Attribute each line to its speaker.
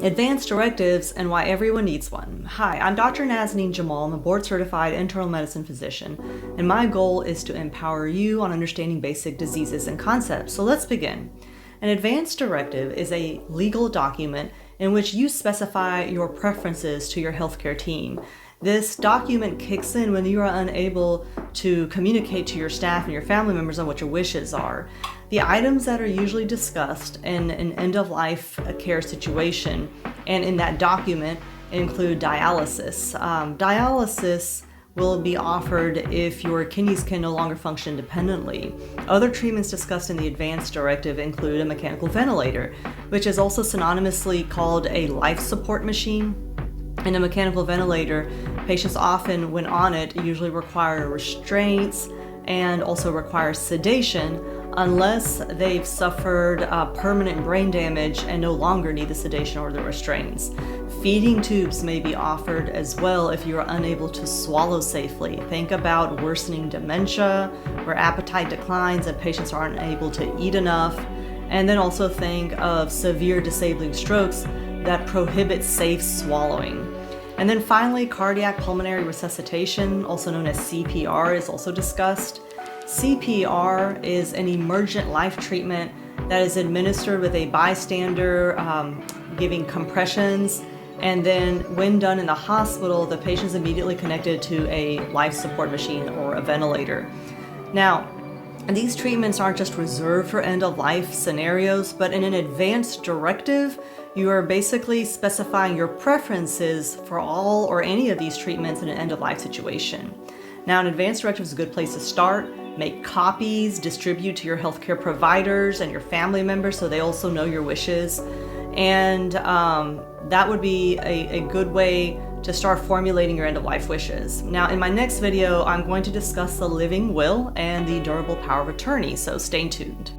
Speaker 1: Advanced directives and why everyone needs one. Hi, I'm Dr. Nazanin Jamal. I'm a board-certified internal medicine physician, and my goal is to empower you on understanding basic diseases and concepts. So let's begin. An advanced directive is a legal document in which you specify your preferences to your healthcare team. This document kicks in when you are unable to communicate to your staff and your family members on what your wishes are. The items that are usually discussed in an end-of-life care situation and in that document include dialysis. Dialysis will be offered if your kidneys can no longer function independently. Other treatments discussed in the advanced directive include a mechanical ventilator, which is also synonymously called a life support machine. In a mechanical ventilator, patients often, when on it, usually require restraints and also require sedation unless they've suffered permanent brain damage and no longer need the sedation or the restraints. Feeding tubes may be offered as well if you are unable to swallow safely. Think about worsening dementia, where appetite declines and patients are unable to eat enough. And then also think of severe disabling strokes that prohibit safe swallowing. And then finally, cardiac pulmonary resuscitation, also known as CPR, is also discussed. CPR is an emergent life treatment that is administered with a bystander giving compressions, and then when done in the hospital, the patient is immediately connected to a life support machine or a ventilator. Now, these treatments aren't just reserved for end-of-life scenarios, but in an advanced directive, you are basically specifying your preferences for all or any of these treatments in an end-of-life situation. Now, an advanced directive is a good place to start. Make copies, distribute to your healthcare providers and your family members so they also know your wishes. And that would be a good way to start formulating your end-of-life wishes. Now, in my next video, I'm going to discuss the living will and the durable power of attorney, so stay tuned.